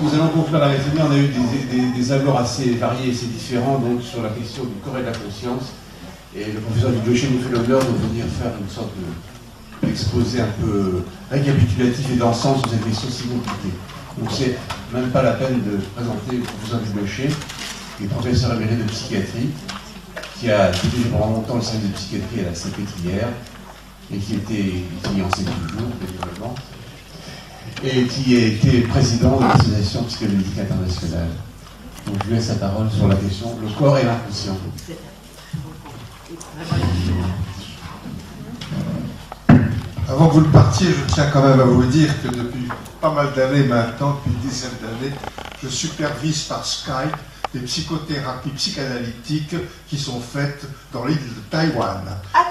nous allons conclure la réunion. On a eu des abords assez variés et assez différents donc, sur la question du corps et de la conscience. Et le professeur Duglocher nous fait l'honneur de venir faire une sorte d'exposé un peu récapitulatif et d'ensemble sur cette question si compliquée. Donc c'est même pas la peine de présenter le professeur Duglocher, qui est professeur émérite de psychiatrie, qui a dirigé pendant longtemps le service de psychiatrie à la Salpêtrière, et qui enseigne toujours, évidemment, et qui a été président de l'Association psychanalytique internationale. Donc je lui laisse la parole sur la question le corps et l'inconscient. Avant que vous le partiez, je tiens quand même à vous dire que depuis pas mal d'années maintenant, depuis une dizaine d'années, je supervise par Skype des psychothérapies psychanalytiques qui sont faites dans l'île de Taïwan.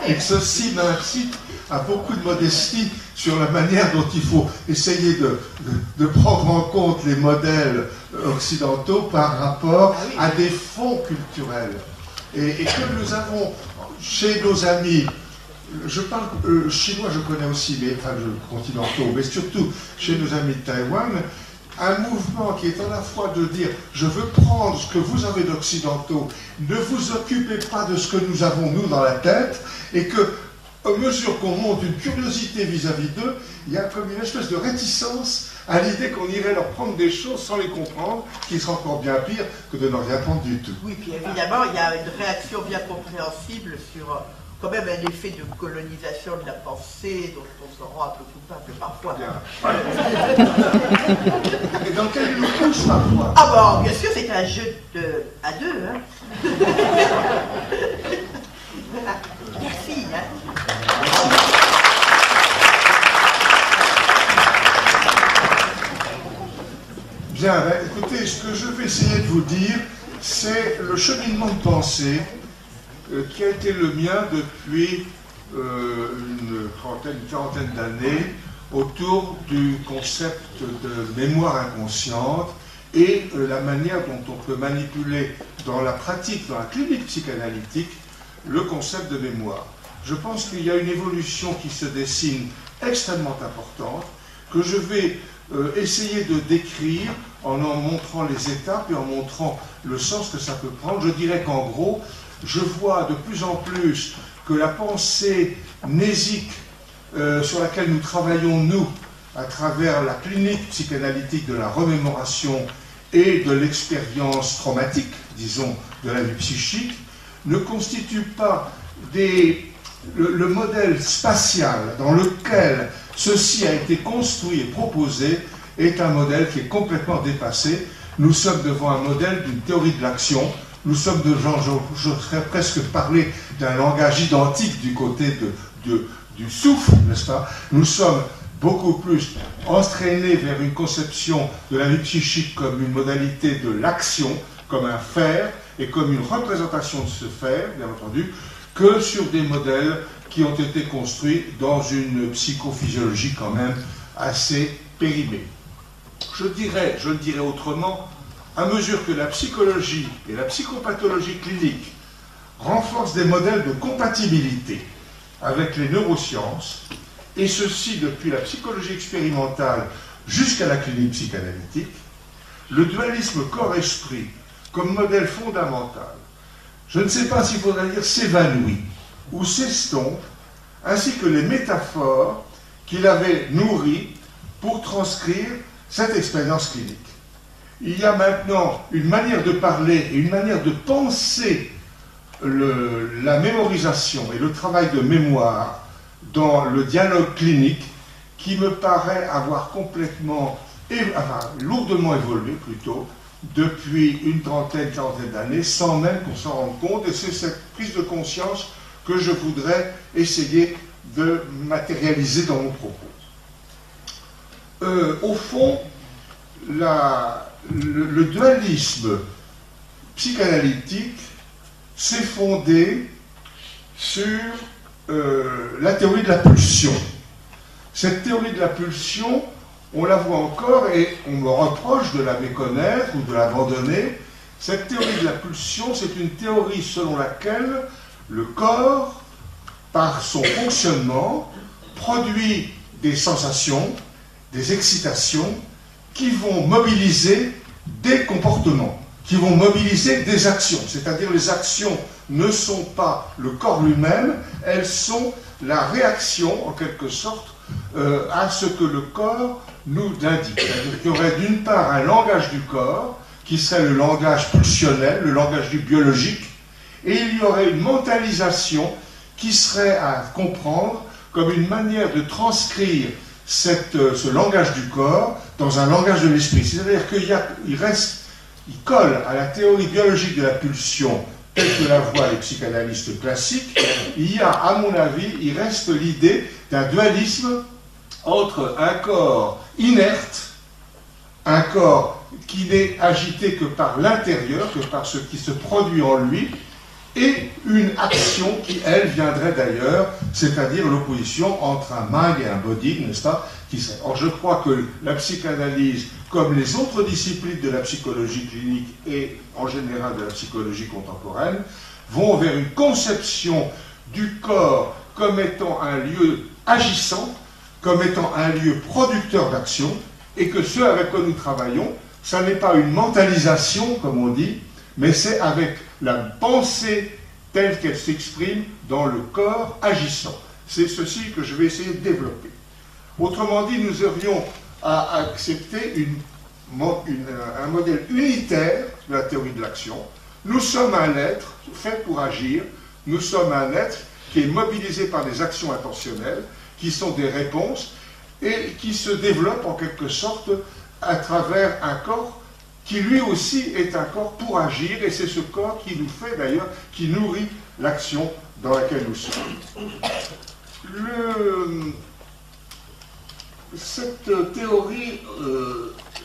Et ceci m'incite à beaucoup de modestie sur la manière dont il faut essayer de prendre en compte les modèles occidentaux par rapport à des fonds culturels. Et que nous avons chez nos amis, je parle chinois, je connais aussi, mais enfin continentaux, mais surtout chez nos amis de Taïwan, un mouvement qui est à la fois de dire je veux prendre ce que vous avez d'occidentaux, ne vous occupez pas de ce que nous avons nous dans la tête, et que à mesure qu'on monte une curiosité vis-à-vis d'eux, il y a comme une espèce de réticence à l'idée qu'on irait leur prendre des choses sans les comprendre, qui sera encore bien pire que de ne rien prendre du tout. Oui, puis évidemment, il y a une réaction bien compréhensible sur quand même un effet de colonisation de la pensée dont on s'en rend un peu coupable parfois. Et dans lequel ils nous poussent parfois. Ah bon, bien sûr, c'est un jeu à deux. Hein. Voilà. Merci. Hein. Bien, ben, écoutez, ce que je vais essayer de vous dire, c'est le cheminement de pensée qui a été le mien depuis une quarantaine d'années autour du concept de mémoire inconsciente et la manière dont on peut manipuler dans la pratique, dans la clinique psychanalytique, le concept de mémoire. Je pense qu'il y a une évolution qui se dessine extrêmement importante, que je vais essayer de décrire en montrant les étapes et en montrant le sens que ça peut prendre. Je dirais qu'en gros, je vois de plus en plus que la pensée mnésique sur laquelle nous travaillons, nous, à travers la clinique psychanalytique de la remémoration et de l'expérience traumatique, disons, de la vie psychique, ne constitue pas le modèle spatial dans lequel ceci a été construit et proposé est un modèle qui est complètement dépassé. Nous sommes devant un modèle d'une théorie de l'action. Nous sommes devant, j'oserais presque parler d'un langage identique du côté du souffle, n'est-ce pas? Nous sommes beaucoup plus entraînés vers une conception de la vie psychique comme une modalité de l'action, comme un faire, et comme une représentation de ce faire, bien entendu, que sur des modèles qui ont été construits dans une psychophysiologie quand même assez périmée. Je le dirais autrement, à mesure que la psychologie et la psychopathologie clinique renforcent des modèles de compatibilité avec les neurosciences, et ceci depuis la psychologie expérimentale jusqu'à la clinique psychanalytique, le dualisme corps-esprit comme modèle fondamental, je ne sais pas s'il faudrait dire s'évanouit ou s'estompe, ainsi que les métaphores qu'il avait nourries pour transcrire cette expérience clinique. Il y a maintenant une manière de parler et une manière de penser la mémorisation et le travail de mémoire dans le dialogue clinique qui me paraît avoir complètement, lourdement évolué plutôt, depuis une quarantaine d'années, sans même qu'on s'en rende compte, et c'est cette prise de conscience que je voudrais essayer de matérialiser dans mon propos. Au fond, le dualisme psychanalytique s'est fondé sur la théorie de la pulsion. Cette théorie de la pulsion, on la voit encore et on me reproche de la méconnaître ou de l'abandonner. Cette théorie de la pulsion, c'est une théorie selon laquelle le corps, par son fonctionnement, produit des sensations, des excitations qui vont mobiliser des comportements, qui vont mobiliser des actions. C'est-à-dire les actions ne sont pas le corps lui-même, elles sont la réaction, en quelque sorte, à ce que le corps nous indique. C'est-à-dire qu'il y aurait d'une part un langage du corps, qui serait le langage pulsionnel, le langage du biologique, et il y aurait une mentalisation qui serait à comprendre comme une manière de transcrire ce langage du corps dans un langage de l'esprit. C'est-à-dire qu'il colle à la théorie biologique de la pulsion telle que la voient les psychanalystes classiques. Il y a, à mon avis, il reste l'idée d'un dualisme entre un corps inerte, un corps qui n'est agité que par l'intérieur, que par ce qui se produit en lui, et une action qui, elle, viendrait d'ailleurs, c'est-à-dire l'opposition entre un mind et un body, n'est-ce pas, Or, je crois que la psychanalyse, comme les autres disciplines de la psychologie clinique et en général de la psychologie contemporaine, vont vers une conception du corps comme étant un lieu agissant, comme étant un lieu producteur d'action, et que ce avec quoi nous travaillons, ça n'est pas une mentalisation, comme on dit, mais c'est avec la pensée telle qu'elle s'exprime dans le corps agissant. C'est ceci que je vais essayer de développer. Autrement dit, nous aurions à accepter un modèle unitaire de la théorie de l'action. Nous sommes un être fait pour agir, nous sommes un être qui est mobilisé par des actions intentionnelles, qui sont des réponses, et qui se développe en quelque sorte à travers un corps qui lui aussi est un corps pour agir, et c'est ce corps qui nous fait d'ailleurs, qui nourrit l'action dans laquelle nous sommes. Cette théorie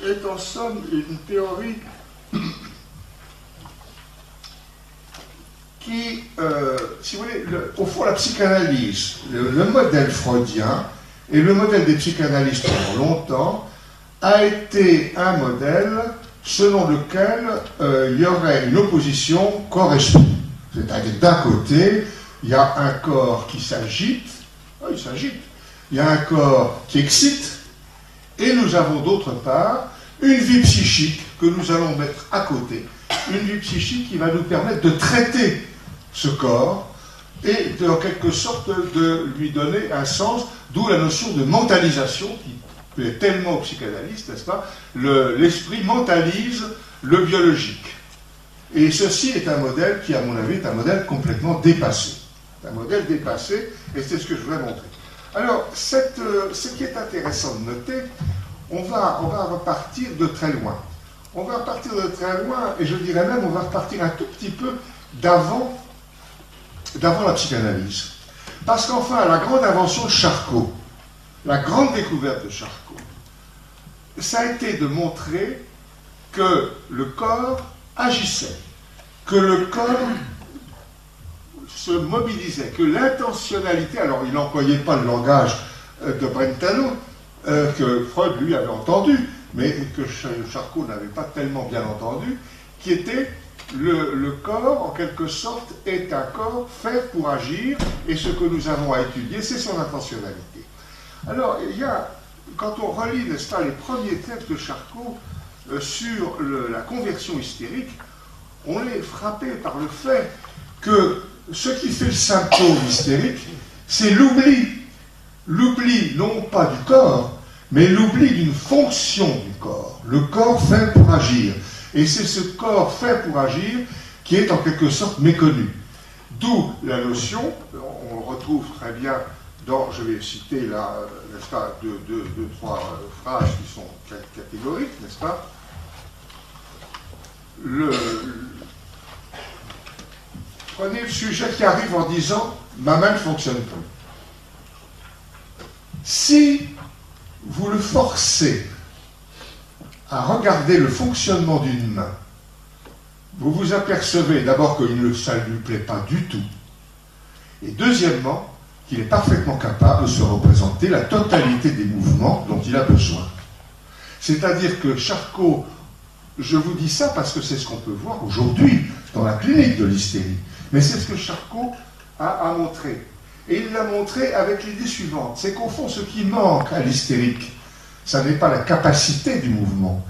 est en somme une théorie qui, si vous voulez, au fond la psychanalyse, le modèle freudien et le modèle des psychanalystes pendant longtemps a été un modèle selon lequel il y aurait une opposition corps-esprit. C'est-à-dire d'un côté, il y a un corps qui s'agite, il s'agite, il y a un corps qui excite, et nous avons d'autre part une vie psychique que nous allons mettre à côté, une vie psychique qui va nous permettre de traiter ce corps et en quelque sorte de lui donner un sens, d'où la notion de mentalisation qui plaît tellement aux psychanalystes, n'est-ce pas? L'esprit mentalise le biologique. Et ceci est un modèle qui, à mon avis, est un modèle complètement dépassé. Un modèle dépassé, et c'est ce que je voudrais montrer. Alors, ce qui est intéressant de noter, on va repartir de très loin. On va repartir de très loin, et je dirais même, on va repartir un tout petit peu d'avant la psychanalyse. Parce qu'enfin, la grande invention de Charcot, la grande découverte de Charcot, ça a été de montrer que le corps agissait, que le corps se mobilisait, que l'intentionnalité, alors il n'employait pas le langage de Brentano, que Freud lui avait entendu, mais que Charcot n'avait pas tellement bien entendu, qui était le corps, en quelque sorte, est un corps fait pour agir, et ce que nous avons à étudier, c'est son intentionnalité. Alors, quand on relit, n'est-ce pas, les premiers textes de Charcot sur la conversion hystérique, on est frappé par le fait que ce qui fait le symptôme hystérique, c'est l'oubli. L'oubli, non pas du corps, mais l'oubli d'une fonction du corps. Le corps fait pour agir. Et c'est ce corps fait pour agir qui est en quelque sorte méconnu. D'où la notion, on le retrouve très bien dans, je vais citer là, n'est-ce pas, deux, trois phrases qui sont catégoriques, n'est-ce pas? Prenez le sujet qui arrive en disant « ma main ne fonctionne plus ». Si vous le forcez à regarder le fonctionnement d'une main, vous vous apercevez d'abord que ça ne lui plaît pas du tout, et deuxièmement, qu'il est parfaitement capable de se représenter la totalité des mouvements dont il a besoin. C'est-à-dire que Charcot, je vous dis ça parce que c'est ce qu'on peut voir aujourd'hui dans la clinique de l'hystérie, mais c'est ce que Charcot a montré. Et il l'a montré avec l'idée suivante, c'est qu'au fond, ce qui manque à l'hystérique, Ça n'est pas la capacité du mouvement.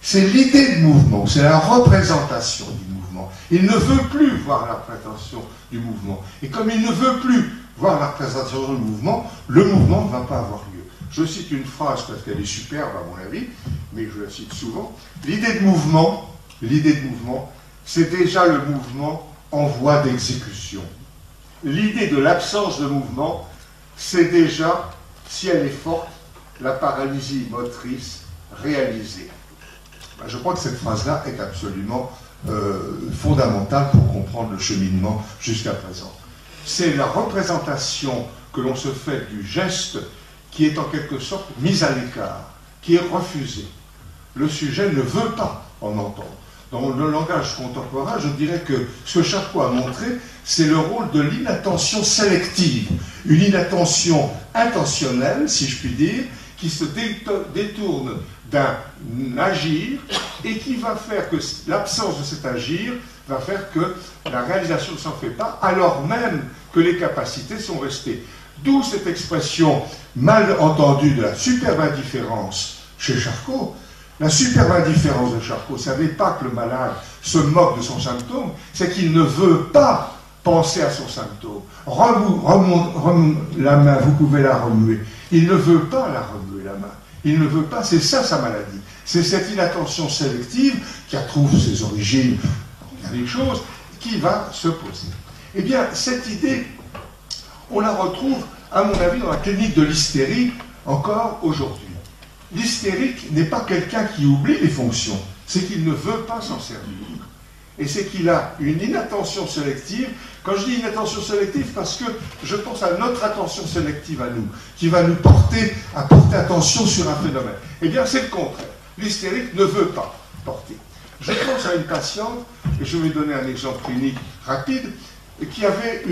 C'est l'idée de mouvement, c'est la représentation du mouvement. Il ne veut plus voir la représentation du mouvement. Et comme il ne veut plus voir la représentation du mouvement, le mouvement ne va pas avoir lieu. Je cite une phrase parce qu'elle est superbe à mon avis, mais je la cite souvent. L'idée de mouvement, c'est déjà le mouvement en voie d'exécution. L'idée de l'absence de mouvement, c'est déjà, si elle est forte, la paralysie motrice réalisée. Je crois que cette phrase-là est absolument fondamentale pour comprendre le cheminement jusqu'à présent. C'est la représentation que l'on se fait du geste qui est en quelque sorte mise à l'écart, qui est refusée. Le sujet ne veut pas en entendre. Dans le langage contemporain, je dirais que ce que Charcot a montré, c'est le rôle de l'inattention sélective, une inattention intentionnelle, si je puis dire, qui se détourne d'un agir et qui va faire que l'absence de cet agir va faire que la réalisation ne s'en fait pas, alors même que les capacités sont restées. D'où cette expression mal entendue de la superbe indifférence chez Charcot. La superbe indifférence de Charcot, ça n'est pas que le malade se moque de son symptôme, c'est qu'il ne veut pas penser à son symptôme. La main, vous pouvez la remuer. Il ne veut pas la remuer, la main. Il ne veut pas, c'est ça sa maladie. C'est cette inattention sélective qui trouve ses origines dans bien des choses, qui va se poser. Eh bien, cette idée, on la retrouve, à mon avis, dans la clinique de l'hystérie, encore aujourd'hui. L'hystérique n'est pas quelqu'un qui oublie les fonctions, c'est qu'il ne veut pas s'en servir. Et c'est qu'il a une inattention sélective. Quand je dis inattention sélective, parce que je pense à notre attention sélective à nous, qui va nous porter à porter attention sur un phénomène. Eh bien, c'est le contraire. L'hystérique ne veut pas porter. Je pense à une patiente, et je vais donner un exemple clinique rapide, qui avait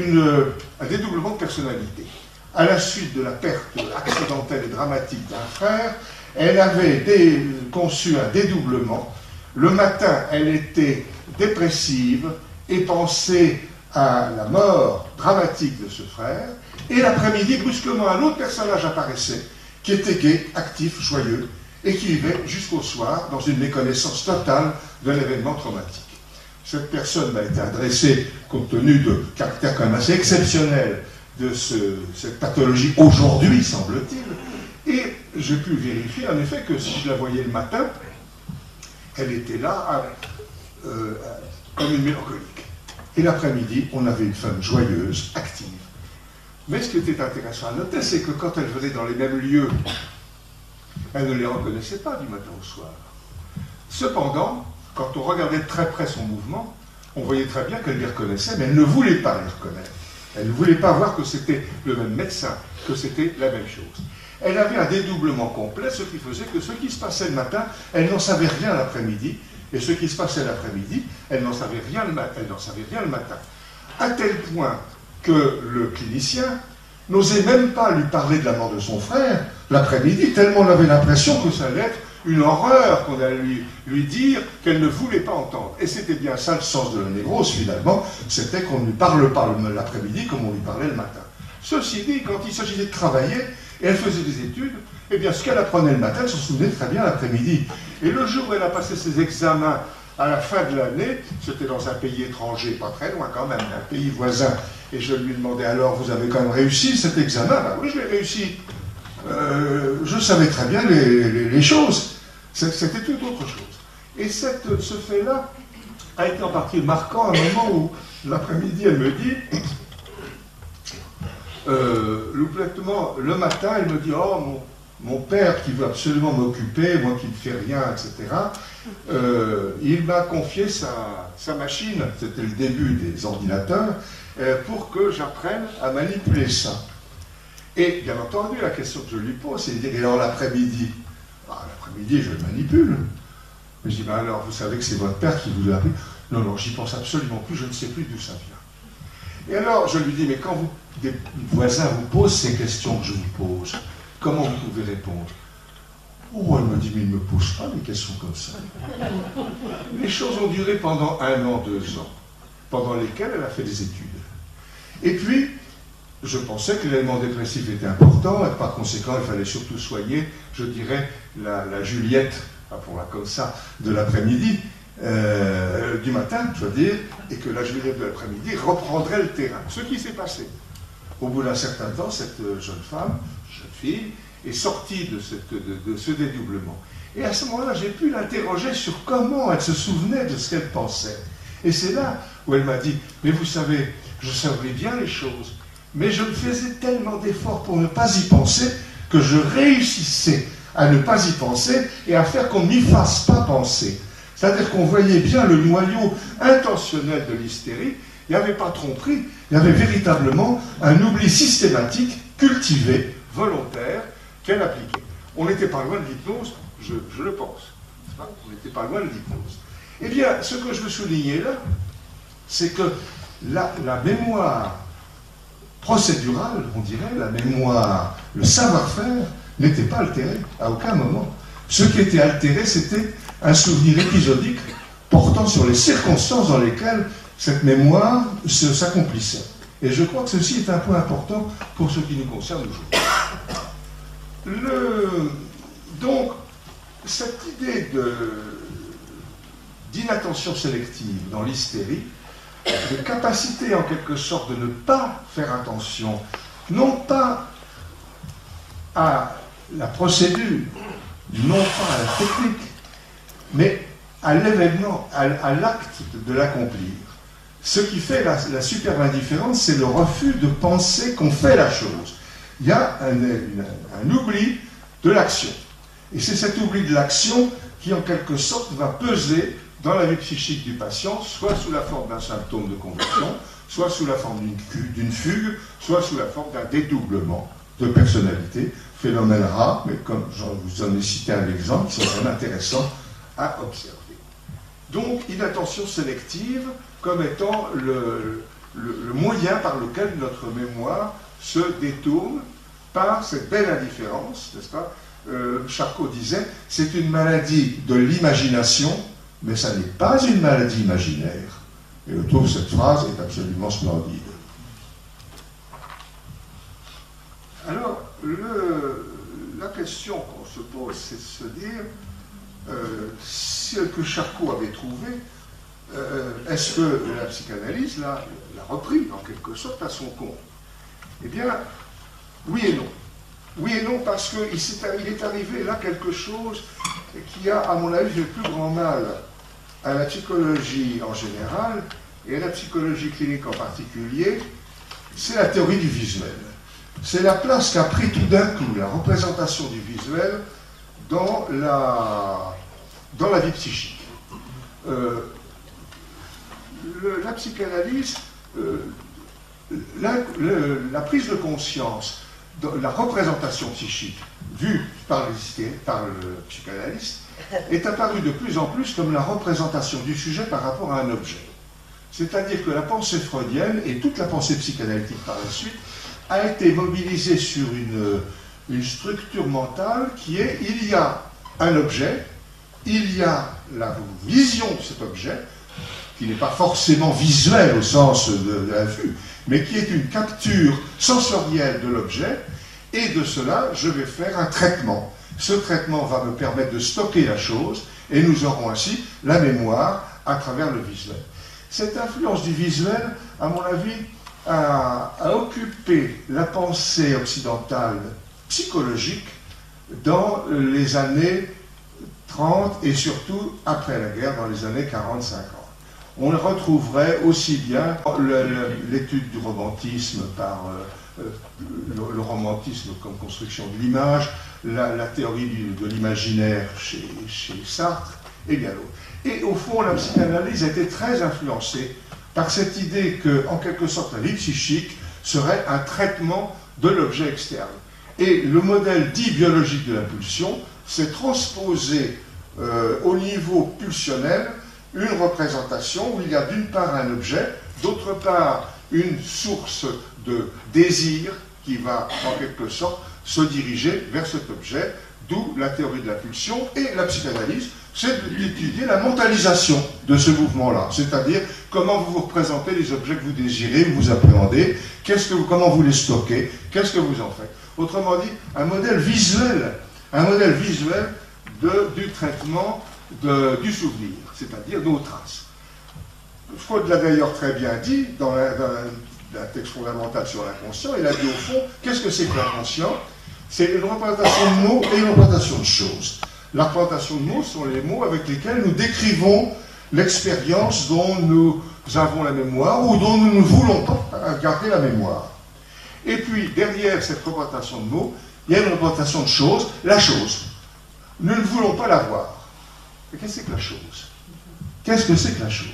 un dédoublement de personnalité. À la suite de la perte accidentelle et dramatique d'un frère, elle avait conçu un dédoublement. Le matin, elle était dépressive et pensait à la mort dramatique de ce frère. Et l'après-midi, brusquement, un autre personnage apparaissait, qui était gai, actif, joyeux, et qui vivait jusqu'au soir dans une méconnaissance totale de l'événement traumatique. Cette personne m'a été adressée, compte tenu de caractère quand même assez exceptionnel de cette pathologie aujourd'hui, semble-t-il, et j'ai pu vérifier en effet que si je la voyais le matin, elle était là comme une mélancolique. Et l'après-midi, on avait une femme joyeuse, active. Mais ce qui était intéressant à noter, c'est que quand elle venait dans les mêmes lieux, elle ne les reconnaissait pas du matin au soir. Cependant, quand on regardait de très près son mouvement, on voyait très bien qu'elle les reconnaissait, mais elle ne voulait pas les reconnaître. Elle ne voulait pas voir que c'était le même médecin, que c'était la même chose. Elle avait un dédoublement complet, ce qui faisait que ce qui se passait le matin, elle n'en savait rien l'après-midi, et ce qui se passait l'après-midi, elle n'en savait rien le matin. À tel point que le clinicien n'osait même pas lui parler de la mort de son frère l'après-midi, tellement on avait l'impression que ça allait être une horreur qu'on allait lui dire qu'elle ne voulait pas entendre. Et c'était bien ça le sens de la névrose, finalement, c'était qu'on ne lui parle pas l'après-midi comme on lui parlait le matin. Ceci dit, quand il s'agissait de travailler, et elle faisait des études, eh bien, ce qu'elle apprenait le matin, elle s'en souvenait très bien l'après-midi. Et le jour où elle a passé ses examens à la fin de l'année, c'était dans un pays étranger, pas très loin quand même, un pays voisin, et je lui demandais alors, vous avez quand même réussi cet examen? Ben oui, je l'ai réussi. Je savais très bien les choses. C'était tout autre chose. Et ce fait-là a été en partie marquant à un moment où, l'après-midi, elle me dit, le matin, elle me dit, oh, mon père qui veut absolument m'occuper, moi qui ne fais rien, etc., il m'a confié sa machine, c'était le début des ordinateurs, pour que j'apprenne à manipuler ça. Et bien entendu, la question que je lui pose, c'est de dire, et alors l'après-midi? L'après-midi, je le manipule. Je dis, ben alors, vous savez que c'est votre père qui vous a appris? Non, non, j'y pense absolument plus, je ne sais plus d'où ça vient. Et alors, je lui dis, mais quand des voisins vous posent ces questions que je vous pose, comment vous pouvez répondre? Oh, elle me dit, mais il ne me pose pas des questions comme ça. Les choses ont duré pendant 1 an, 2 ans, pendant lesquelles elle a fait des études. Et puis, je pensais que l'élément dépressif était important, et par conséquent, il fallait surtout soigner, je dirais, la Juliette, appelons-la comme ça, de l'après-midi, du matin, je veux dire, et que la Juliette de l'après-midi reprendrait le terrain. Ce qui s'est passé. Au bout d'un certain temps, cette jeune fille, est sortie de ce dédoublement. Et à ce moment-là, j'ai pu l'interroger sur comment elle se souvenait de ce qu'elle pensait. Et c'est là où elle m'a dit, mais vous savez, je savais bien les choses, mais je me faisais tellement d'efforts pour ne pas y penser que je réussissais à ne pas y penser et à faire qu'on n'y fasse pas penser. C'est-à-dire qu'on voyait bien le noyau intentionnel de l'hystérie, il n'y avait pas tromperie, il y avait véritablement un oubli systématique, cultivé, volontaire, qu'elle appliquait. On n'était pas loin de l'hypnose, je le pense. On n'était pas loin de l'hypnose. Eh bien, ce que je veux souligner là, c'est que la mémoire procédurale, on dirait, la mémoire, le savoir-faire, n'était pas altéré à aucun moment. Ce qui était altéré, c'était un souvenir épisodique portant sur les circonstances dans lesquelles cette mémoire s'accomplissait. Et je crois que ceci est un point important pour ce qui nous concerne aujourd'hui. Donc, cette idée d'inattention sélective dans l'hystérie, de capacité en quelque sorte de ne pas faire attention, non pas à la procédure, non pas à la technique, mais à l'événement, à l'acte de l'accomplir. Ce qui fait la superbe indifférence, c'est le refus de penser qu'on fait la chose. Il y a un oubli de l'action. Et c'est cet oubli de l'action qui, en quelque sorte, va peser dans la vie psychique du patient, soit sous la forme d'un symptôme de conversion, soit sous la forme d'une fugue, soit sous la forme d'un dédoublement de personnalité. Phénomène rare, mais comme je vous en ai cité un exemple, qui serait intéressant à observer. Donc, inattention sélective comme étant le moyen par lequel notre mémoire se détourne par cette belle indifférence, n'est-ce pas? Charcot disait, c'est une maladie de l'imagination, mais ça n'est pas une maladie imaginaire. Et je trouve cette phrase est absolument splendide. Alors, la question qu'on se pose, c'est de se dire, ce que Charcot avait trouvé, est-ce que la psychanalyse l'a repris en quelque sorte à son compte? Eh bien, oui et non. Oui et non, parce qu'il est arrivé là quelque chose qui a, à mon avis, fait le plus grand mal à la psychologie en général et à la psychologie clinique en particulier, c'est la théorie du visuel. C'est la place qu'a pris tout d'un coup la représentation du visuel dans la vie psychique. La psychanalyse, la prise de conscience, la représentation psychique vue par le psychanalyste est apparue de plus en plus comme la représentation du sujet par rapport à un objet. C'est-à-dire que la pensée freudienne et toute la pensée psychanalytique par la suite a été mobilisée sur une structure mentale qui est, il y a un objet, il y a la vision de cet objet, qui n'est pas forcément visuel au sens de la vue, mais qui est une capture sensorielle de l'objet, et de cela, je vais faire un traitement. Ce traitement va me permettre de stocker la chose, et nous aurons ainsi la mémoire à travers le visuel. Cette influence du visuel, à mon avis, a occupé la pensée occidentale psychologique dans les années 30 et surtout après la guerre, dans les années 40-50. On le retrouverait aussi bien l'étude du romantisme par le romantisme comme construction de l'image, la théorie de l'imaginaire chez Sartre et bien d'autres. Et au fond, la psychanalyse a été très influencée par cette idée que, en quelque sorte, la vie psychique serait un traitement de l'objet externe. Et le modèle dit biologique de l'impulsion s'est transposé au niveau pulsionnel une représentation où il y a d'une part un objet, d'autre part une source de désir qui va en quelque sorte se diriger vers cet objet d'où la théorie de la pulsion, et la psychanalyse, c'est d'étudier la mentalisation de ce mouvement-là, c'est-à-dire comment vous vous représentez les objets que vous désirez, vous appréhendez, comment vous les stockez, qu'est-ce que vous en faites. Autrement dit, un modèle visuel du traitement du souvenir, c'est-à-dire nos traces. Freud l'a d'ailleurs très bien dit dans un texte fondamental sur l'inconscient. Il a dit au fond, qu'est-ce que c'est que l'inconscient? C'est une représentation de mots et une représentation de choses. La représentation de mots sont les mots avec lesquels nous décrivons l'expérience dont nous avons la mémoire ou dont nous ne voulons pas garder la mémoire. Et puis, derrière cette représentation de mots, il y a une représentation de choses, la chose. Nous ne voulons pas la voir. Et qu'est-ce que c'est que la chose? Qu'est-ce que c'est que la chose?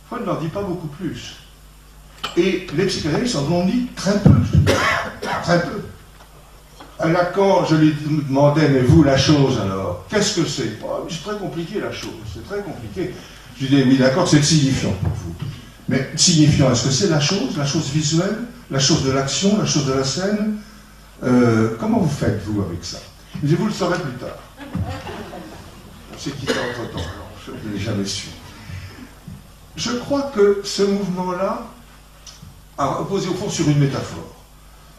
Freud n'en dit pas beaucoup plus. Et les psychanalystes en ont dit très peu. Très peu. À Lacan, je lui demandais, mais vous, la chose alors, qu'est-ce que c'est? Oh, c'est très compliqué la chose, c'est très compliqué. Je lui dis, oui d'accord, c'est le signifiant pour vous. Mais signifiant, est-ce que c'est la chose visuelle, la chose de l'action, la chose de la scène? Comment vous faites, vous, avec ça? Il dit, vous le saurez plus tard. On s'est quitté entre-temps, alors je ne l'ai jamais su. Je crois que ce mouvement-là a reposé au fond sur une métaphore.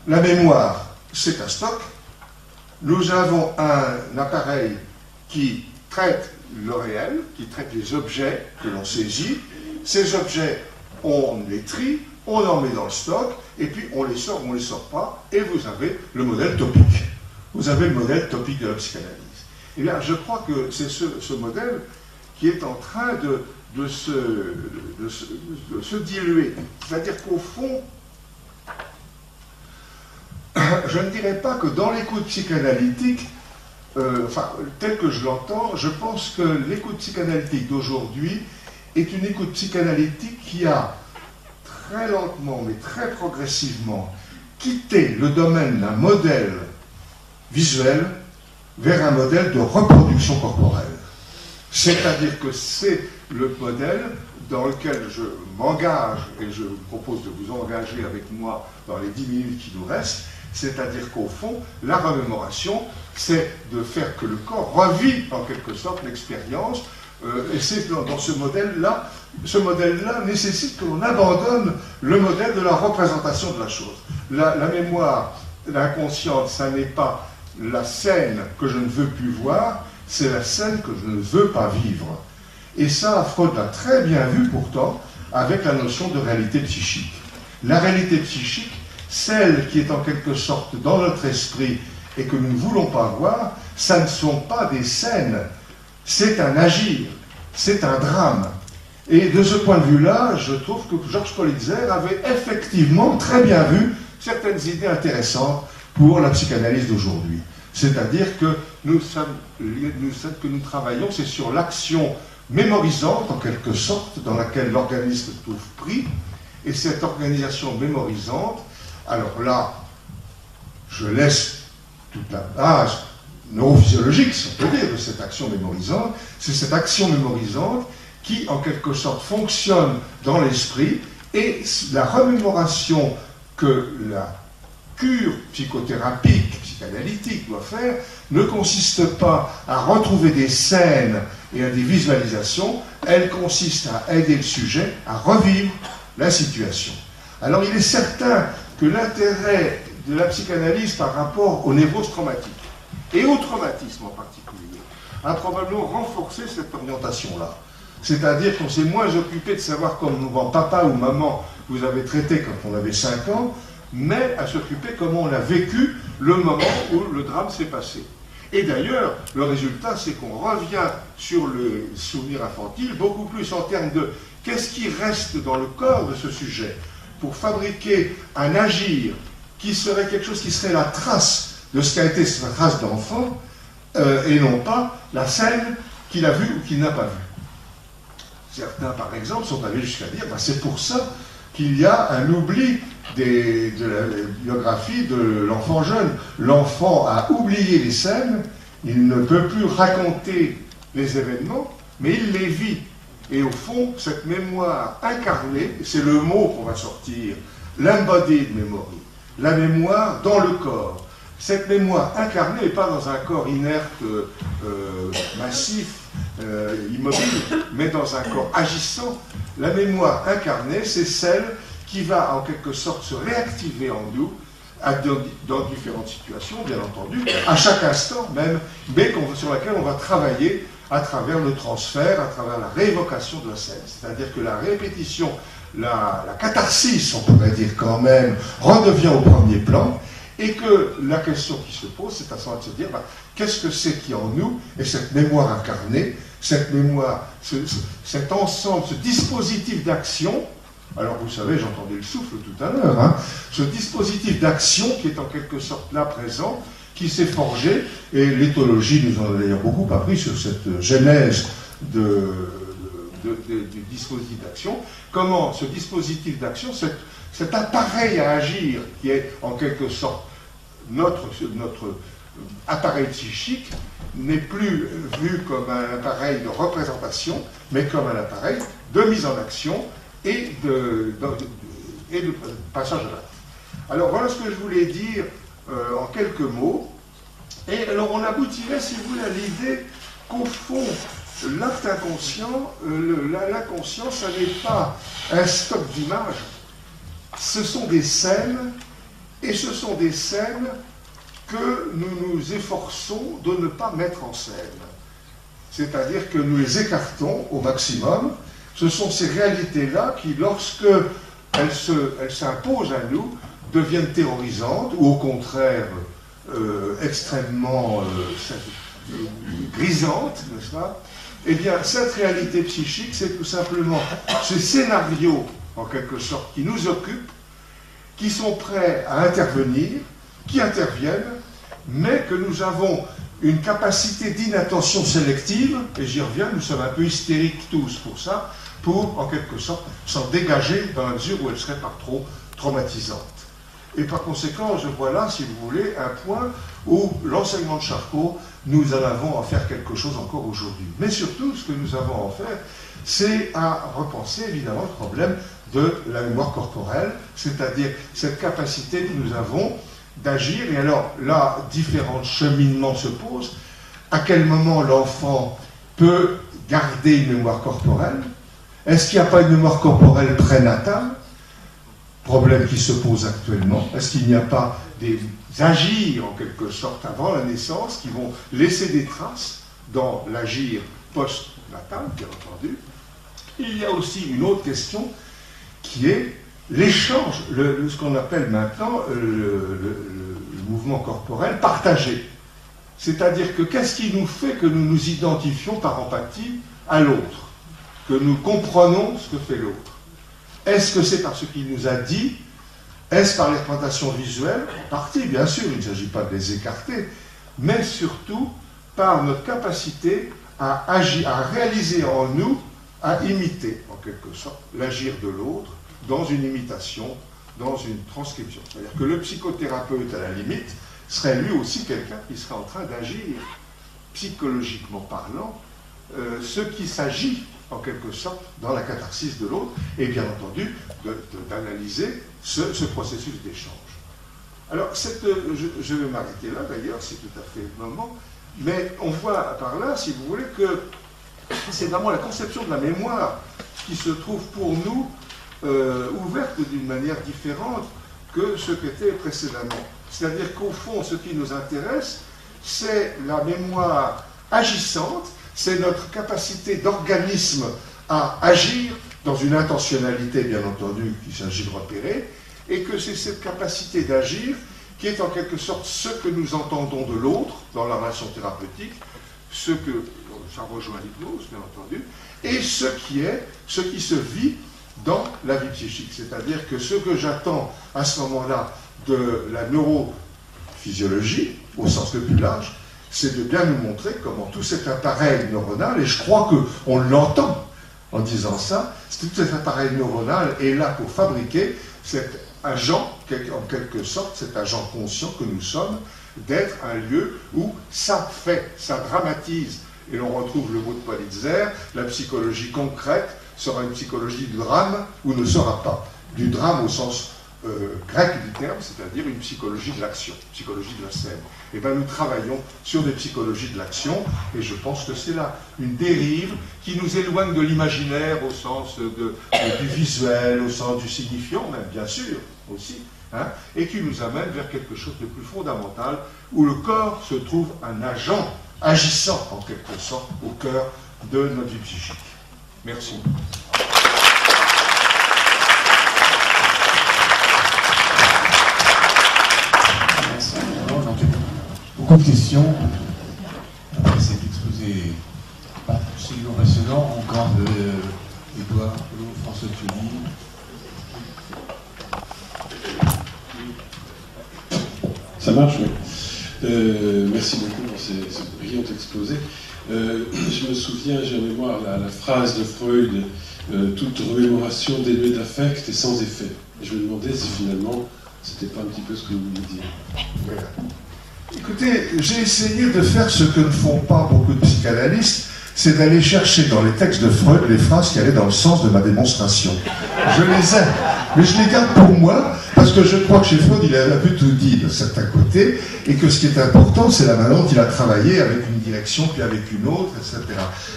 La mémoire, c'est un stock. Nous avons un appareil qui traite le réel, qui traite les objets que l'on saisit. Ces objets, on les trie, on en met dans le stock, et puis on les sort ou on ne les sort pas, et vous avez le modèle topique. Vous avez le modèle topique de la psychanalyse. Eh bien, je crois que c'est ce modèle qui est en train de se diluer. C'est-à-dire qu'au fond, je ne dirais pas que dans l'écoute psychanalytique, tel que je l'entends, je pense que l'écoute psychanalytique d'aujourd'hui est une écoute psychanalytique qui a très lentement, mais très progressivement, quitté le domaine d'un modèle visuel vers un modèle de reproduction corporelle. C'est-à-dire que c'est le modèle dans lequel je m'engage, et je vous propose de vous engager avec moi dans les 10 minutes qui nous restent, c'est-à-dire qu'au fond, la remémoration, c'est de faire que le corps revit en quelque sorte l'expérience, et c'est dans ce modèle-là nécessite que l'on abandonne le modèle de la représentation de la chose. La mémoire, l'inconsciente, ça n'est pas la scène que je ne veux plus voir, c'est la scène que je ne veux pas vivre. Et ça, Freud l'a très bien vu pourtant avec la notion de réalité psychique. La réalité psychique, celle qui est en quelque sorte dans notre esprit et que nous ne voulons pas voir, ça ne sont pas des scènes, c'est un agir, c'est un drame. Et de ce point de vue-là, je trouve que Georges Politzer avait effectivement très bien vu certaines idées intéressantes pour la psychanalyse d'aujourd'hui. C'est-à-dire que nous travaillons, c'est sur l'action mémorisante, en quelque sorte, dans laquelle l'organisme se trouve pris, et cette organisation mémorisante, alors là, je laisse toute la base neurophysiologique, si on peut dire, de cette action mémorisante, c'est cette action mémorisante qui, en quelque sorte, fonctionne dans l'esprit, et la remémoration que la cure psychothérapique, psychanalytique doit faire, ne consiste pas à retrouver des scènes et à des visualisations, elle consiste à aider le sujet à revivre la situation. Alors il est certain que l'intérêt de la psychanalyse par rapport aux névroses traumatiques, et au traumatisme en particulier, a probablement renforcé cette orientation-là. C'est-à-dire qu'on s'est moins occupé de savoir comment papa ou maman vous avez traité quand on avait 5 ans, mais à s'occuper comment on a vécu le moment où le drame s'est passé. Et d'ailleurs, le résultat, c'est qu'on revient sur le souvenir infantile, beaucoup plus en termes de qu'est-ce qui reste dans le corps de ce sujet, pour fabriquer un agir qui serait quelque chose qui serait la trace de ce qu'a été cette trace d'enfant, et non pas la scène qu'il a vue ou qu'il n'a pas vue. Certains, par exemple, sont allés jusqu'à dire c'est pour ça qu'il y a un oubli de la biographie de l'enfant jeune. L'enfant a oublié les scènes, il ne peut plus raconter les événements, mais il les vit. Et au fond, cette mémoire incarnée, c'est le mot qu'on va sortir, l'embodied memory, la mémoire dans le corps, cette mémoire incarnée, et pas dans un corps inerte, massif, immobile, mais dans un corps agissant. La mémoire incarnée, c'est celle qui va en quelque sorte se réactiver en nous dans différentes situations, bien entendu, à chaque instant même, mais sur laquelle on va travailler à travers le transfert, à travers la réévocation de la scène. C'est-à-dire que la répétition, la catharsis, on pourrait dire quand même, redevient au premier plan, et que la question qui se pose, c'est à ce moment de se dire, qu'est-ce que c'est qui est en nous, et cette mémoire incarnée, cette mémoire, cet ensemble, ce dispositif d'action. Alors vous savez, j'entendais le souffle tout à l'heure, hein, ce dispositif d'action qui est en quelque sorte là présent, qui s'est forgé, et l'éthologie nous en a d'ailleurs beaucoup appris sur cette genèse du dispositif d'action, comment ce dispositif d'action, cet appareil à agir, qui est en quelque sorte notre appareil psychique, n'est plus vu comme un appareil de représentation, mais comme un appareil de mise en action et de passage à l'acte. Alors voilà ce que je voulais dire en quelques mots. Et alors on aboutirait, si vous voulez, à l'idée qu'au fond, l'acte inconscient, l'inconscient, ça n'est pas un stock d'images, ce sont des scènes, et ce sont des scènes que nous nous efforçons de ne pas mettre en scène. C'est-à-dire que nous les écartons au maximum. Ce sont ces réalités-là qui, lorsque elles s'imposent à nous, deviennent terrorisantes, ou au contraire extrêmement grisantes, n'est-ce pas? Eh bien, cette réalité psychique, c'est tout simplement ces scénarios, en quelque sorte, qui nous occupent, qui sont prêts à intervenir, qui interviennent, mais que nous avons une capacité d'inattention sélective, et j'y reviens, nous sommes un peu hystériques tous pour ça, pour, en quelque sorte, s'en dégager dans la mesure où elle serait pas trop traumatisante. Et par conséquent, je vois là, si vous voulez, un point où l'enseignement de Charcot, nous en avons à faire quelque chose encore aujourd'hui. Mais surtout, ce que nous avons à en faire, c'est à repenser, évidemment, le problème de la mémoire corporelle, c'est-à-dire cette capacité que nous avons d'agir. Et alors, là, différents cheminements se posent. À quel moment l'enfant peut garder une mémoire corporelle? Est-ce qu'il n'y a pas une mémoire corporelle prénatale? Problème qui se pose actuellement. Est-ce qu'il n'y a pas des agirs, en quelque sorte, avant la naissance, qui vont laisser des traces dans l'agir post-natal, bien entendu? Il y a aussi une autre question qui est l'échange, ce qu'on appelle maintenant le mouvement corporel partagé. C'est-à-dire que qu'est-ce qui nous fait que nous nous identifions par empathie à l'autre, que nous comprenons ce que fait l'autre? Est-ce que c'est parce qu'il nous a dit? Est-ce par les représentations visuelles? En partie, bien sûr, il ne s'agit pas de les écarter, mais surtout par notre capacité à agir, à réaliser en nous, à imiter, en quelque sorte, l'agir de l'autre, dans une imitation, dans une transcription. C'est-à-dire que le psychothérapeute, à la limite, serait lui aussi quelqu'un qui serait en train d'agir, psychologiquement parlant, ce qui s'agit, en quelque sorte, dans la catharsis de l'autre, et bien entendu, d'analyser ce processus d'échange. Alors, je vais m'arrêter là, d'ailleurs, c'est tout à fait le moment, mais on voit par là, si vous voulez, que c'est vraiment la conception de la mémoire qui se trouve pour nous ouverte d'une manière différente que ce qu'était précédemment. C'est-à-dire qu'au fond, ce qui nous intéresse, c'est la mémoire agissante, c'est notre capacité d'organisme à agir dans une intentionnalité, bien entendu, qu'il s'agit de repérer, et que c'est cette capacité d'agir qui est en quelque sorte ce que nous entendons de l'autre dans la relation thérapeutique, ça rejoint l'hypnose, bien entendu, et ce qui se vit dans la vie psychique. C'est-à-dire que ce que j'attends à ce moment-là de la neurophysiologie, au sens le plus large, c'est de bien nous montrer comment tout cet appareil neuronal, et je crois qu'on l'entend en disant ça, tout cet appareil neuronal est là pour fabriquer cet agent, en quelque sorte, cet agent conscient que nous sommes, d'être un lieu où ça fait, ça dramatise. Et l'on retrouve le mot de Pulitzer, la psychologie concrète sera une psychologie du drame ou ne sera pas. Du drame au sens grec du terme, c'est-à-dire une psychologie de l'action, psychologie de la scène. Et bien nous travaillons sur des psychologies de l'action, et je pense que c'est là une dérive qui nous éloigne de l'imaginaire au sens du visuel, au sens du signifiant même, bien sûr, aussi, hein, et qui nous amène vers quelque chose de plus fondamental, où le corps se trouve un agent agissant en quelque sorte au cœur de notre vie psychique. Merci. Merci. Donc, beaucoup de questions. Après cet exposé absolument passionnant, encore Edouard, François Thiony. Ça marche, oui. Merci beaucoup pour ce brillant exposé. Je me souviens, j'ai en mémoire la phrase de Freud, toute remémoration dénuée d'affect et sans effet. Et je me demandais si finalement, c'était pas un petit peu ce que vous vouliez dire. Voilà. Écoutez, j'ai essayé de faire ce que ne font pas beaucoup de psychanalystes, c'est d'aller chercher dans les textes de Freud les phrases qui allaient dans le sens de ma démonstration. Je les ai, mais je les garde pour moi, parce que je crois que chez Freud, il a pu tout dit de certains côtés, et que ce qui est important, c'est la manière dont il a travaillé avec une direction, puis avec une autre, etc.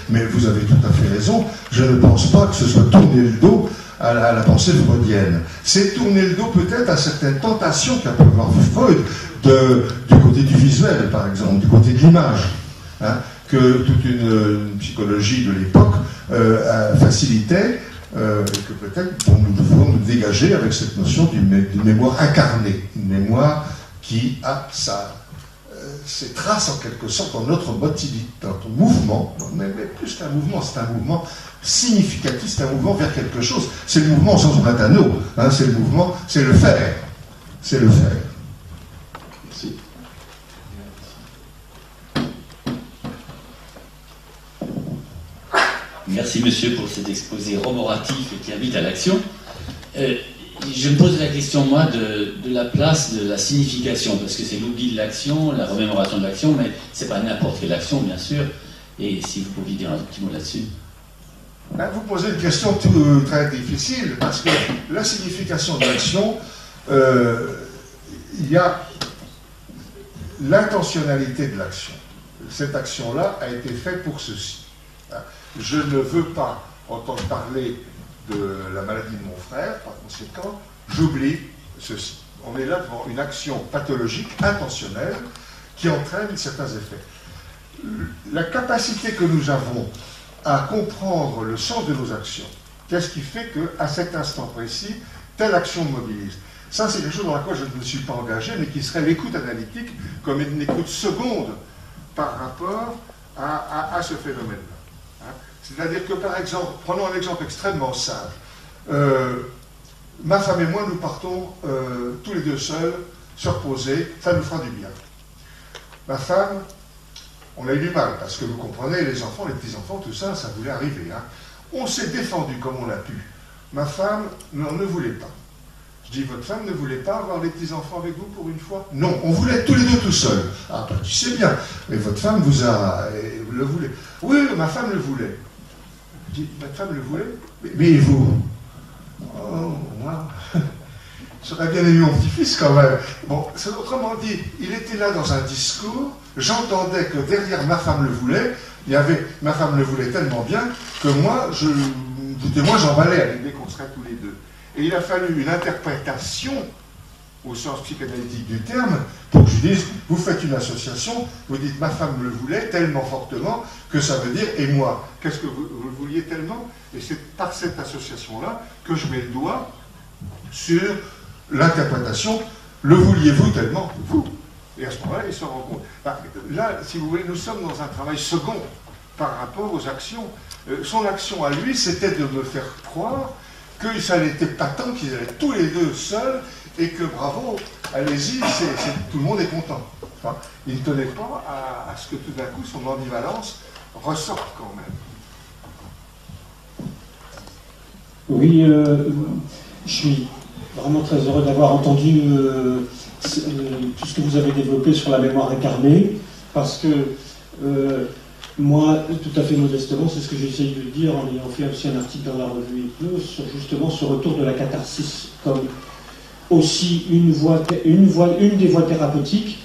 Mais vous avez tout à fait raison, je ne pense pas que ce soit tourner le dos à la pensée freudienne. C'est tourner le dos peut-être à certaines tentations qu'a pu avoir Freud, du côté du visuel, par exemple, du côté de l'image, hein, que toute une psychologie de l'époque facilitait, et que peut-être nous devons nous dégager avec cette notion d'une mémoire incarnée, une mémoire qui a ses traces en quelque sorte dans notre motilité, dans notre mouvement, mais plus qu'un mouvement, c'est un mouvement significatif, c'est un mouvement vers quelque chose, c'est le mouvement au sens de Matano, hein, c'est le mouvement, c'est le faire, c'est le faire. Merci. Merci monsieur pour cet exposé romoratif qui invite à l'action. Je me pose la question, moi, de la place de la signification, parce que c'est l'oubli de l'action, la remémoration de l'action, mais c'est pas n'importe quelle action, bien sûr. Et si vous pouviez dire un petit mot là-dessus. Vous posez une question très difficile, parce que la signification de l'action, il y a l'intentionnalité de l'action. Cette action-là a été faite pour ceci. Je ne veux pas entendre parler de la maladie de mon frère, par conséquent, j'oublie ceci. On est là devant une action pathologique, intentionnelle, qui entraîne certains effets. La capacité que nous avons à comprendre le sens de nos actions, qu'est-ce qui fait qu'à cet instant précis, telle action mobilise. Ça, c'est quelque chose dans laquelle je ne me suis pas engagé, mais qui serait l'écoute analytique comme une écoute seconde par rapport à ce phénomène-là. C'est-à-dire que, par exemple, prenons un exemple extrêmement simple. Ma femme et moi, nous partons tous les deux seuls, se reposer, ça nous fera du bien. Ma femme, on a eu du mal, parce que vous comprenez, les enfants, les petits-enfants, tout ça, ça voulait arriver. Hein. On s'est défendu comme on l'a pu. Ma femme ne voulait pas. Je dis, votre femme ne voulait pas avoir les petits-enfants avec vous pour une fois? Non, on voulait être tous les deux tout seuls. Ah, ben, tu sais bien, mais votre femme vous le voulait. Oui, ma femme le voulait. Je dis, votre femme le voulait? Mais vous? Oh, moi, j'aurais bien aimé mon petit-fils quand même. Bon, autrement dit, il était là dans un discours, j'entendais que derrière ma femme le voulait, ma femme le voulait tellement bien que moi, j'emballais à l'idée qu'on serait tous les deux. Et il a fallu une interprétation, au sens psychanalytique du terme, pour que je dise, vous faites une association, vous dites, ma femme le voulait tellement fortement, que ça veut dire, et moi, qu'est-ce que vous le vouliez tellement? Et c'est par cette association-là que je mets le doigt sur l'interprétation, le vouliez-vous tellement, vous. Et à ce moment-là, il se rend compte. Là, si vous voulez, nous sommes dans un travail second par rapport aux actions. Son action à lui, c'était de me faire croire que ça n'était pas tant qu'ils allaient tous les deux seuls et que bravo, allez-y, tout le monde est content. Enfin, il ne tenait pas à ce que tout d'un coup son ambivalence ressorte quand même. Oui, je suis vraiment très heureux d'avoir entendu tout ce que vous avez développé sur la mémoire incarnée, parce que moi, tout à fait modestement, c'est ce que j'ai essayé de dire en ayant fait aussi un article dans la revue Ethnos sur justement ce retour de la catharsis comme aussi une des voies thérapeutiques,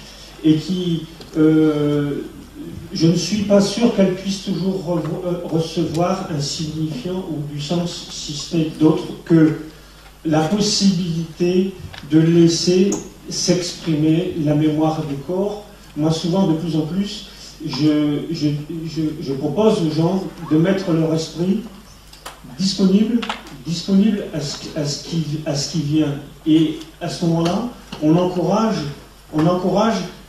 et qui, je ne suis pas sûr qu'elle puisse toujours recevoir un signifiant ou du sens, si ce n'est d'autre que la possibilité de laisser s'exprimer la mémoire du corps. Moi, souvent, de plus en plus, je propose aux gens de mettre leur esprit disponible à ce qui vient. Et à ce moment-là, on encourage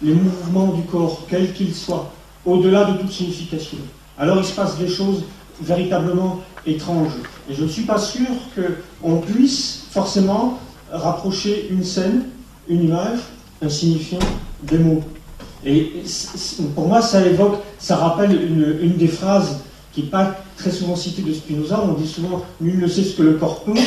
les mouvements du corps, quels qu'ils soient, au-delà de toute signification. Alors il se passe des choses véritablement étranges. Et je ne suis pas sûr qu'on puisse forcément rapprocher une scène, une image, un signifiant, des mots. Et pour moi, ça rappelle une des phrases qui n'est pas très souvent citée de Spinoza. On dit souvent « nul ne sait ce que le corps peut »,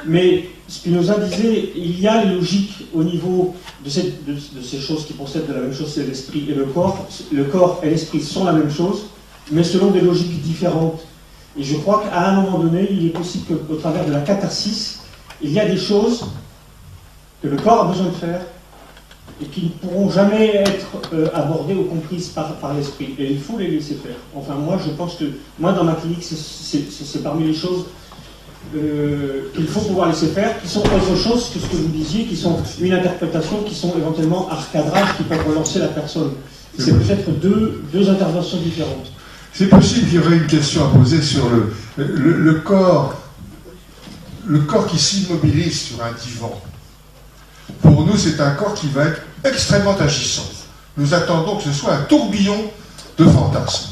mais Spinoza disait « il y a logique au niveau de ces choses qui procèdent de la même chose, c'est l'esprit et le corps. Le corps et l'esprit sont la même chose, mais selon des logiques différentes. » Et je crois qu'à un moment donné, il est possible qu'au travers de la catharsis, il y a des choses que le corps a besoin de faire et qui ne pourront jamais être abordées ou comprises par l'esprit. Et il faut les laisser faire. Enfin, moi, je pense que, dans ma clinique, c'est parmi les choses qu'il faut pouvoir laisser faire, qui sont autre chose que ce que vous disiez, qui sont une interprétation, qui sont éventuellement un recadrage, qui peuvent relancer la personne. C'est peut-être deux interventions différentes. C'est possible qu'il y aurait une question à poser sur le corps qui s'immobilise sur un divan. Pour nous, c'est un corps qui va être extrêmement agissant. Nous attendons que ce soit un tourbillon de fantasmes.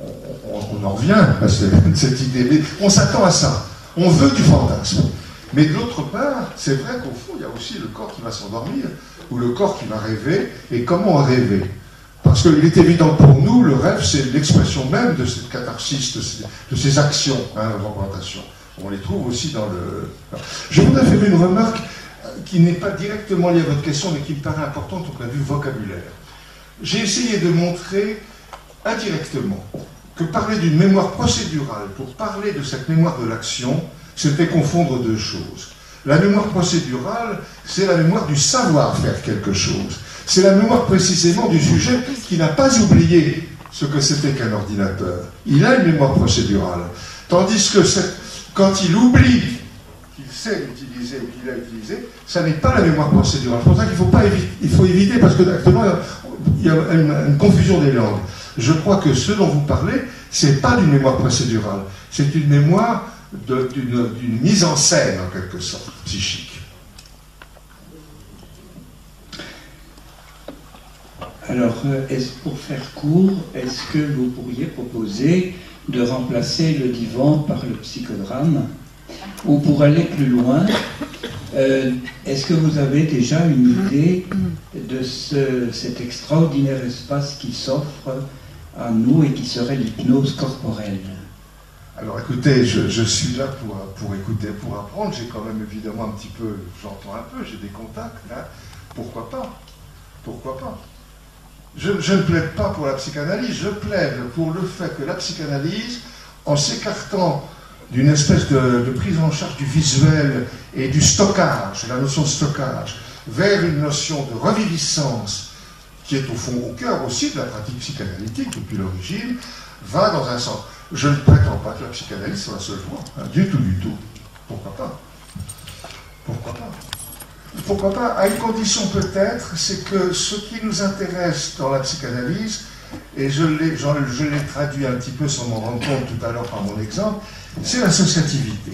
On en revient à cette idée, mais on s'attend à ça. On veut du fantasme. Mais de l'autre part, c'est vrai qu'au fond, il y a aussi le corps qui va s'endormir, ou le corps qui va rêver, et comment rêver ? Parce qu'il est évident pour nous, le rêve, c'est l'expression même de cette catharsis, de ces actions, représentation. On les trouve aussi dans le... Je voudrais faire une remarque qui n'est pas directement liée à votre question, mais qui me paraît importante au point de vue vocabulaire. J'ai essayé de montrer indirectement que parler d'une mémoire procédurale pour parler de cette mémoire de l'action, c'était confondre deux choses. La mémoire procédurale, c'est la mémoire du savoir faire quelque chose. C'est la mémoire précisément du sujet qui n'a pas oublié ce que c'était qu'un ordinateur. Il a une mémoire procédurale. Tandis que quand il oublie qu'il sait l'utiliser ou qu'il a utilisé, ça n'est pas la mémoire procédurale. C'est pour ça qu'il faut éviter, parce que actuellement, il y a une confusion des langues. Je crois que ce dont vous parlez, ce n'est pas d'une mémoire procédurale. C'est une mémoire d'une mise en scène, en quelque sorte, psychique. Alors, pour faire court, est-ce que vous pourriez proposer de remplacer le divan par le psychodrame? Ou pour aller plus loin, est-ce que vous avez déjà une idée de cet extraordinaire espace qui s'offre à nous et qui serait l'hypnose corporelle? Alors écoutez, je suis là pour écouter, pour apprendre. J'ai quand même évidemment un petit peu, j'entends un peu, j'ai des contacts, hein. Pourquoi pas? Pourquoi pas? Je ne plaide pas pour la psychanalyse, je plaide pour le fait que la psychanalyse, en s'écartant d'une espèce de prise en charge du visuel et du stockage, la notion de stockage, vers une notion de reviviscence, qui est au fond au cœur aussi de la pratique psychanalytique depuis l'origine, va dans un sens. Je ne prétends pas que la psychanalyse soit la seule voie, hein, du tout. Pourquoi pas? Pourquoi pas? Pourquoi pas? À une condition peut-être, c'est que ce qui nous intéresse dans la psychanalyse, et je l'ai traduit un petit peu sans m'en rendre compte tout à l'heure par mon exemple, c'est l'associativité.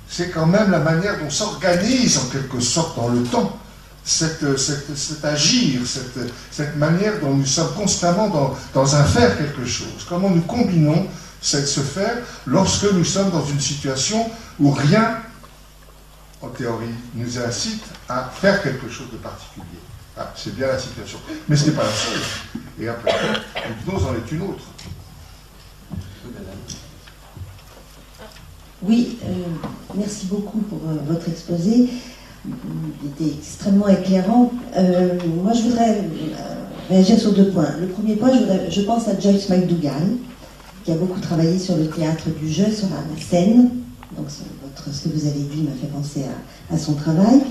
C'est quand même la manière dont s'organise en quelque sorte dans le temps cet agir, cette manière dont nous sommes constamment dans un faire quelque chose. Comment nous combinons ce faire lorsque nous sommes dans une situation où rien, en théorie, nous incite à faire quelque chose de particulier. Ah, c'est bien la situation. Mais ce n'est pas la seule. Et après, l'hypnose en est une autre. Oui, merci beaucoup pour votre exposé. Il était extrêmement éclairant. Moi, je voudrais réagir sur deux points. Le premier point, je pense à Joyce McDougall, qui a beaucoup travaillé sur le théâtre du jeu, sur la scène. Donc ce que vous avez dit m'a fait penser à son travail.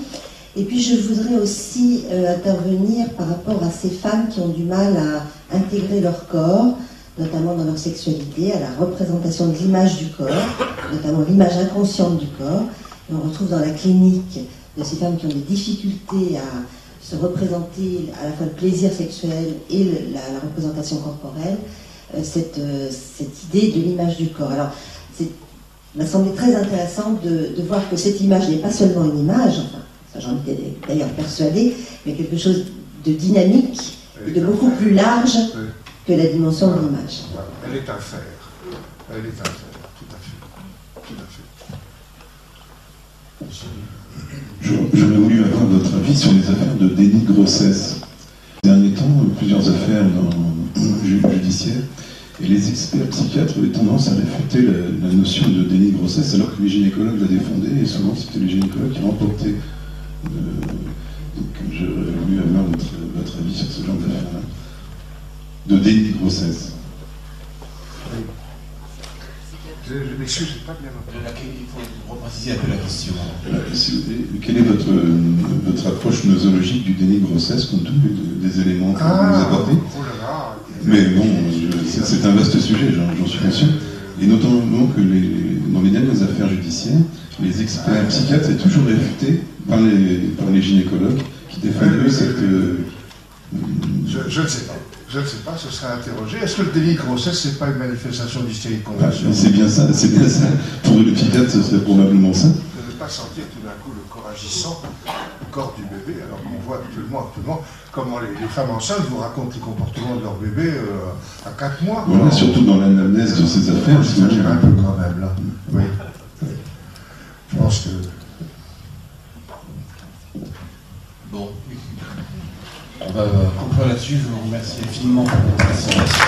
Et puis je voudrais aussi intervenir par rapport à ces femmes qui ont du mal à intégrer leur corps, notamment dans leur sexualité, à la représentation de l'image du corps, notamment l'image inconsciente du corps. Et on retrouve dans la clinique de ces femmes qui ont des difficultés à se représenter à la fois le plaisir sexuel et la représentation corporelle, cette idée de l'image du corps. Alors, il m'a semblé très intéressant de voir que cette image n'est pas seulement une image, enfin, ça j'en étais d'ailleurs persuadée, mais quelque chose de dynamique et de beaucoup plus large que la dimension de l'image. Elle est à faire. Elle est à faire, tout à fait. Tout à fait. J'aurais voulu avoir votre avis sur les affaires de déni de grossesse. Ces derniers temps, plusieurs affaires judiciaires, et les experts psychiatres avaient tendance à réfuter la notion de déni de grossesse, alors que les gynécologues la défendaient, et souvent c'était les gynécologues qui remportaient. Donc j'aurais voulu avoir votre avis sur ce genre d'affaires-là. De déni de grossesse. Je m'excuse, je n'ai pas bien entendu. Il faut repréciser un peu la question. Quelle est votre approche nosologique du déni de grossesse, compte tenu des éléments que vous apportez? Oh là là. Mais bon, c'est un vaste sujet, j'en suis conscient. Et notamment que dans les dernières affaires judiciaires, les experts psychiatres sont toujours réfutés par les gynécologues qui défendent cette... Je ne sais pas. Je ne sais pas, ce sera interrogé. Est-ce que le déni de grossesse, c'est pas une manifestation d'hystérie de conversion? C'est bien ça. Pour le psychiatre, ce serait probablement ça. De ne pas sentir tout d'un coup le corps agissant, le corps du bébé, alors qu'on voit actuellement comment les femmes enceintes vous racontent les comportements de leur bébé à 4 mois. Voilà, alors, surtout dans l'anamnèse de ces affaires. J'exagère un peu quand même, là. Oui. Je pense que... Bon. On va conclure là-dessus. Je vous remercie infiniment pour votre participation.